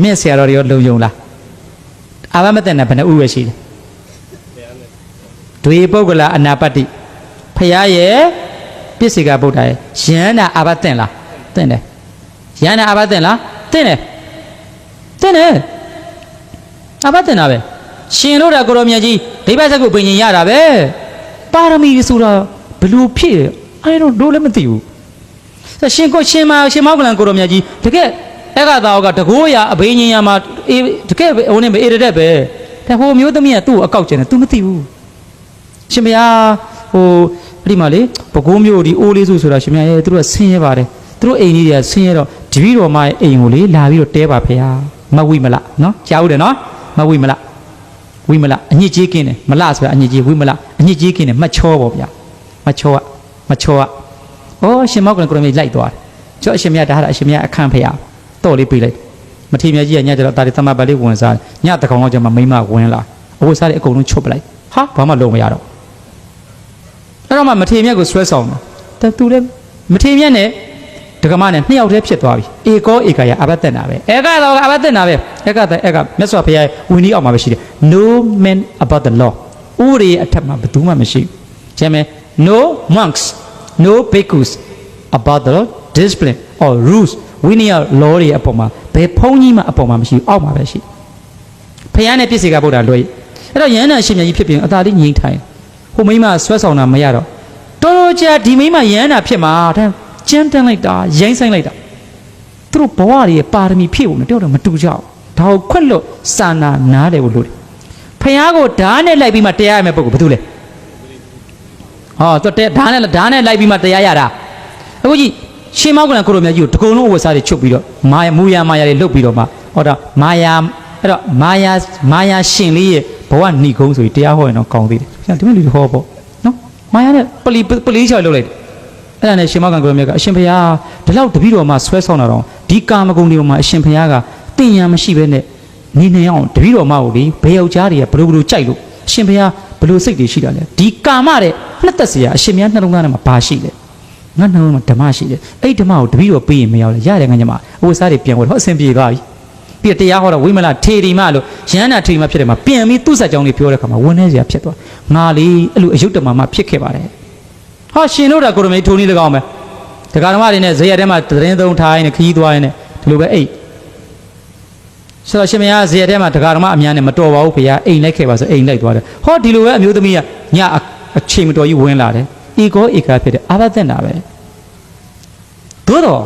面写了有漏用了，阿爸们在那边的误会是的，对包括了安那巴的，พญา耶，别是个不带，现在阿爸在了，在呢，现在阿爸在了，在呢，在呢，阿爸在那边，新路的哥罗面积，礼拜这个本人家那边，巴拉米说了，不露皮，哎呦，罗那么丢，这新毛个人哥罗面积，这个。那个到个这个呀，别人呀嘛，这个我那边一直在背，但后面有的面都搞起来都没丢，什么呀？哦，你嘛嘞，不过没有的，我嘞就说了，什么呀？都是生意吧的，都是你的生意了，这边我嘛，我嘞拉边带吧陪呀，没为么啦，喏，家务的喏，没为么啦，为么啦？你几个呢？没拉出来，你几为么啦？你几个呢？没巧不呀？没巧啊，没巧啊！哦，什么个人过来没来多，就什么呀？他什么呀？看陪呀。多哩背来，嘛天面ကြီးညကျတော့ဒါတွေသမားပါလေးဝင်စားညတကောင်တော့ကျမမိမဝင်လာအဝတ်စားတွေအကုန်လုံးချုပ်ပလိုက်ဟာဘာမှလုံးမရတော့အဲ့တော့မှမထေမြတ်ကိုဆွဲဆောင်တယ်သူလည်းမထေမြတ်နဲ့ဒကမနဲ့နှစ်ယောက်တည်းဖြစ်သွားပြီဧကောဧကယအဘသက်နာပဲဧကတော့အဘသက်နာပဲဧကမြတ်စွာဘုရားဝိနည်းအောက်မှာပဲရှိတယ် no man about the law ဥပဒေအထက်မှာဘယ်သူမှမရှိဘူးကျမ်းမယ် no monks no bhikkhus about the discipline or rulesဝိနည်းလောတွေအပေါ်မှာဘယ်ဖုံးကြီးမှအပေါ်မှာမရှိအောက်မှာပဲရှိဖယားနဲ့ပြည့်စေကဗုဒ္ဓလွယ်အဲ့တော့ယန္တာရှင်မြတ်ကြီးဖြစ်ပြီးအသာလေးငြိမ်ထိုင်ဟိုမိမဆွဲဆောင်တာမရတော့တော်တော်ကြာဒီမိမယန္တာဖြစ်မှာတဲ့ကျန်းတန်းလိုက်တာရိုင်းဆိုင်လိုက်တာသူတို့ဘဝတွေပါရမီဖြည့်ဖို့နဲ့တောတော့မတူကြဘူးဒါကိုခွက်လို့စာနာနားတယ်လို့လို့ဖယားကိုဓာတ်နဲ့လိုက်ပြီးမှတရားရမယ်ပုဂ္ဂိုလ်ဘာလို့လဲဟောတော့ဓာတ်နဲ့လိုက်ပြီးမှတရားရတာအခုကြီးရှင်မောက်ကလည်းကိုလိုမြတ်ကြီးကိုတကုံလုံးအဝတ်စားတွေချုပ်ပြီးတော့မူယာတွေလှုပ်ပြီးတော့မှဟောတာမာယာရှင်လေးရဲ့ဘဝဏိကုံးဆိုပြီးတရားဟောရင်တော့ကောင်းသေးတယ်။ဒီမဲ့လူတွေဟောပေါ့နော်။မာယာနဲ့ပလီချော်လှုပ်လိုက်တယ်။အဲ့ဒါနဲ့ရှင်မောက်ကကိုလိုမြတ်ကအရှင်ဘုရားဒီလောက်တပည့်တော်မှဆွဲဆောင်တာတော့ဒီကာမဂုဏ်တွေမှာအရှင်ဘုရားကတင်ညာမရှိဘဲနဲ့နေအောင်တပည့်တော်မှကိုလေဘယ်ယောက်ျားတွေကဘလို့ကြိုက်လို့အရှင်ဘုရားဘလို့စိတ်တွေရှိတာလဲဒီကာမတဲ့နှစ်သက်စရာအရှင်ဘုရားနှလုံးသားထဲမှာဘာရှိလဲငါနှလုံးမှာဓမ္မရှိတယ်အဲ့ဓမ္မကိုတပည့်တော်ပေးရင်မရောက်လေရတယ်ငါညမအဝတ်စားတွေပြန်ဝတ်တော့အဆင်ပြေသွားပြီပြီးတရားဟောတော့ဝိမလထေရီမလို့ရဟန္တာထေရီမဖြစ်တယ်မှာပြန်ပြီးသူ့စက်ကြောင်းလေးပြောတဲ့ခါမှာဝန်နေစရာဖြစ်သွားငါလေးအဲ့လိုအယုတ်တမမှဖြစ်ခဲ့ပါတယ်ဟောရှင်တို့တာကိုရမေထိုးနည်း၎င်းပဲဒကာဓမ္မတွေနဲ့ဇေယျထဲမှာသတင်းသုံးထားရင်ခရီးသွားရင်ဒီလိုပဲအိတ်ဆိုတော့ရှင်မယားဇေယျထဲမှာဒကာဓမ္မအများနဲ့မတော်ပါဘူးဖေအိမ်လိုက်ခဲ့ပါဆိုအိမ်လိုက်သွားတယ်ဟောဒီလိုပဲအမျိုးသမီးကညအချိန်မတော်ကြီးဝင်လာတယ်ဧကောဧကဖြစ်တယ်အာဘသက်နာပဲသို့တော့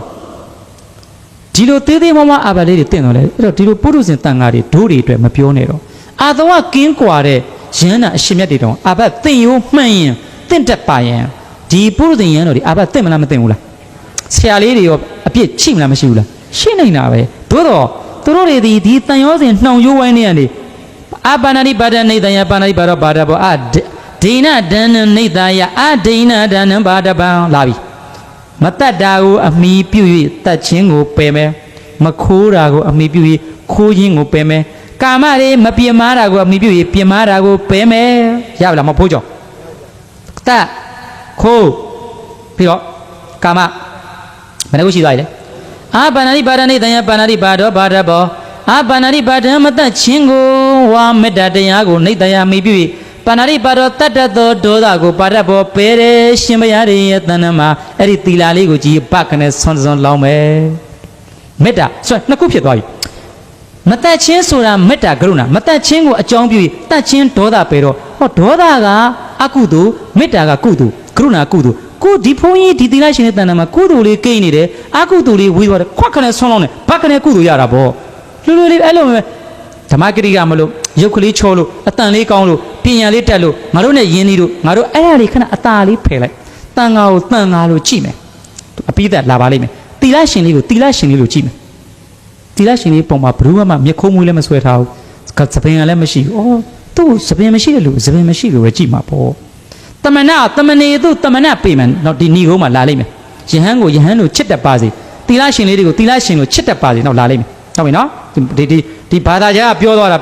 ဒီလိုသေးသေးမမအာဘလေးတွေတင့်တော်လဲအဲ့တော့ဒီလိုပုရုဇဉ်တန်ဃာတွေဒိုးတွေအတွက်မပြောနဲ့တော့အာသဝကင်းကွာတဲ့ယန္တာအရှင်မြတ်တွေတောင်အာဘသင်ရိုးမှန်ရင်တင့်တက်ပါရင်ဒီပုရုဇဉ်ယန္တာတွေအာဘသင့်မလားမသင့်ဘူးလားဆရာလေးတွေရောအပြစ်ရှိမလားမရှိဘူးလားရှိနေတာပဲသို့တော့သူတို့တွေဒီတန်ရောစဉ်နှောင်ရိုးဝိုင်းနေရတယ်အာပါဏာတိပါဒနေတယပါဏာတိပါတော့ဘာဒဘောအာဒိဏဒဏ္ဏနေတယအာဒိဏဒဏ္ဏဘာဒပံလာပြီမတတ်တာကိုအမိပြု၍တတ်ခြင်းကိုပယ်မယ်မခိုးတာကိုအမိပြု၍ခိုးခြင်းကိုပယ်မယ်ကာမတွေမပြင်းမာတာကိုအမိပြု၍ပြင်းမာတာကိုပယ်မယ်ရပါလားမဖိုးကြောင့်တတ်ခိုးပြီးတော့ကာမဘယ်နှခုရှိသွားပြီလဲအာပါဏာတိပါဒနေတယပါဏာတိပါတော့ဘာဒဘောအာပါဏာတိပါဒမတတ်ခြင်းကိုဝါမေတ္တာတရားကိုနေတယအမိပြု၍ပါဏာတိပါတော့တတ်တတ်သောဒေါသကိုပါတတ်ဖို့ပယ်တယ်ရှင်ဘုရားရဲ့တဏ္ဍမှာအဲ့ဒီသီလာလေးကိုကြည်ပခနဲ့ဆွမ်းလောင်းမယ်မေတ္တာဆိုနှစ်ခုဖြစ်သွားပြီမတတ်ချင်းဆိုတာမေတ္တာကရုဏာမတတ်ချင်းကိုအကြောင်းပြုပြီးတတ်ချင်းဒေါသပယ်တော့ဟောဒေါသကအကုသိုလ်မေတ္တာကကုသိုလ်ကရုဏာကုသိုလ်ကိုဒီဖုန်းကြီးဒီသီလရှင်ရဲ့တဏ္ဍမှာကုသိုလ်လေးကိန်းနေတယ်အကုသိုလ်လေးဝေးသွားတယ်ခွက်ခနဲ့ဆွမ်းလောင်းတယ်ဘခနဲ့ကုသိုလ်ရတာပေါ့လူလေးအဲ့လိုပဲဓမ္မဂရိကမလို့ရုပ်ကလေးချောလို့အတန်လေးကောင်းလို့ပညာလေးတက်လို့ငါတို့နဲ့ယဉ်နေလို့ငါတို့အဲ့ဒါလေးခဏအตาလေးဖယ်လိုက်တန်ဃာကိုတန်ဃာလို့ကြည့်မယ်အပိသက်လာပါလိမ့်မယ်တီလရှင်လေးကိုတီလရှင်လေးလို့ကြည့်မယ်တီလရှင်လေးပုံမှာဘ누구မှမျက်ခုံးမွေးလည်းမဆွဲထားဘူးစပင်ကလည်းမရှိဘူးအော်သူ့စပင်မရှိတယ်လို့စပင်မရှိလို့ပဲကြည့်မှာပေါ့တမနေသူတမနာပေးမယ်တော့ဒီဏီကုန်းမှာလာလိမ့်မယ်ယဟန်ကိုယဟန်လို့ချစ်တတ်ပါစေတီလရှင်လေးတွေကိုတီလရှင်လို့ချစ်တတ်ပါစေတော့လာလိမ့်မယ်ဟုတ်ပြီနော်ဒီဘာသာကြားပြောသွားတာ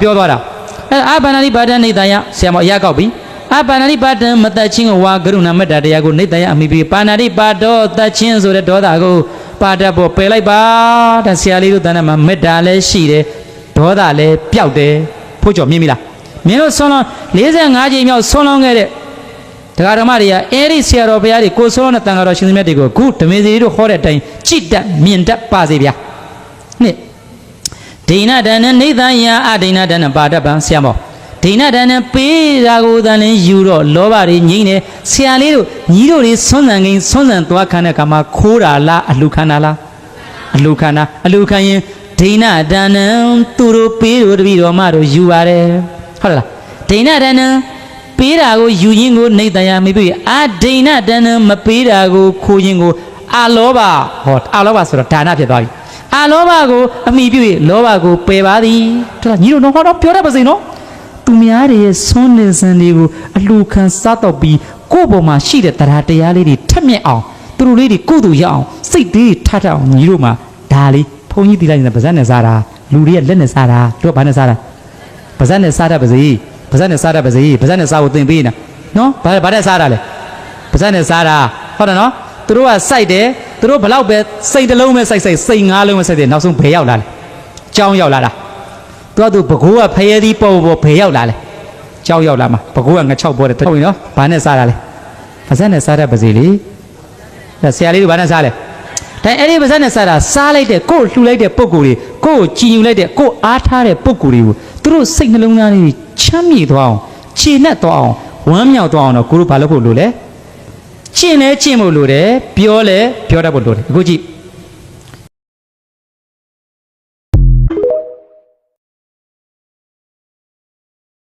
အဲအာပါဏာတိပါဒနေတယဆရာမအရာကောက်ပြီအာပါဏာတိပါဒမတတ်ချင်းကိုဝါကရုဏာမေတ္တာတရားကိုနေတယအမိပြီးပါဏာတိပါဒောတတ်ချင်းဆိုတဲ့ဒေါသကိုပါတတ်ဖို့ပယ်လိုက်ပါတဲ့ဆရာလေးတို့တဏ္ဍမှာမေတ္တာလည်းရှိတယ် ဒေါသလည်းပျောက်တယ်ဖို့ကျော်မြင်ပြီလားမင်းတို့ဆွမ်းလောင်း45ချိန်မြောက်ဆွမ်းလောင်းခဲ့တဲ့တရားဓမ္မတွေကအဲ့ဒီဆရာတော်ဘုရားတွေကိုဆွမ်းလောင်းတဲ့တန်ဃာတော်ရှင်သမီးတွေကိုခုဓမေစီတို့ဟောတဲ့အတိုင်းကြည်တတ်မြင်တတ်ပါစေဗျာနှစ်ဒိဏဒဏ္ဍနေသယအဒိဏဒဏ္ဍပါတပံဆရာမောဒိဏဒဏ္ဍပေးတာကိုတန်လင်းယူတော့လောဘတွေငြိမ့်နေဆရာလေးတို့ညီတို့တွေဆွမ်းဆန်ကိန်းဆွမ်းဆန်သွားခံတဲ့အခါမှာခိုးတာလားအလှခံတာလားအလှခံတာအလှခံရင်ဒိဏဒဏ္ဍသူတို့ပေးတို့တပည့်တော်မတို့ယူပါတယ်ဟုတ်လားဒိဏဒဏ္ဍပေးတာကိုယူရင်းကိုနေတယမိပြီအာဒိဏဒဏ္ဍမပေးတာကိုခိုးရင်းကိုအာလောဘဟောအာလောဘဆိုတော့ဒါနဖြစ်သွားပြီအာလောဘကိုအမိပြု၍လောဘကိုပယ်ပါသည်တို့ညီတို့တော့ဟောတော့ပြောတတ်ပါစေနော်သူများတွေရဲ့ဆွမ်းနေစံတွေကိုအလှခံစားတော့ပြီးကိုယ့်ပေါ်မှာရှိတဲ့တရားတရားလေးတွေထက်မြက်အောင်သူတို့လေးတွေကိုယ်သူရအောင်စိတ်သေးထထအောင်ညီတို့မှာဒါလေးဘုန်းကြီးတိလိုက်နေတဲ့ဗဇက်နဲ့စားတာလူတွေကလက်နဲ့စားတာတို့ကဘာနဲ့စားတာဗဇက်နဲ့စားတတ်ပါစေဗဇက်နဲ့စားတတ်ပါစေဗဇက်နဲ့စားဖို့သင်ပေးနေတာနော်ဘာနဲ့စားတာလဲဗဇက်နဲ့စားတာဟုတ်တယ်နော်သူတို့ကစိုက်တယ်သူတို့ဘလောက်ပဲစိတ်တစ်လုံးပဲစိုက်စိတ်5လုံးပဲစိုက်တယ်နောက်ဆုံးဘယ်ရောက်လာလဲကြောင်းရောက်လာတာသူဘကိုးကဖယဲသီးပေါ်ဘယ်ရောက်လာလဲကြောင်းရောက်လာမှာဘကိုးကငါ6ပေါ်တယ်ဟုတ်ပြီနော်ဘာနဲ့စားတာလဲဗဇက်နဲ့စားတတ်ပါစေလေဆရာလေးတို့ဘာနဲ့စားလဲဒါအဲ့ဒီဗဇက်နဲ့စားတာစားလိုက်တဲ့ကိုယ်လှူလိုက်တဲ့ပုံကိုယ်တွေကိုယ်ကြည်ညိုလိုက်တဲ့ကိုယ်အားထားတဲ့ပုံကိုယ်တွေကိုသူတို့စိတ်နှလုံးသားလေးချမ်းမြေသွားအောင်ခြေနဲ့သွားအောင်ဝမ်းမြောက်သွားအောင်တော့ကိုတို့ဘာလုပ်ဖို့လိုလဲကျင့်လဲကျင့်ဖို့လိုတယ်ပြောလဲပြောတတ်ဖို့လိုတယ်အခုကြည့်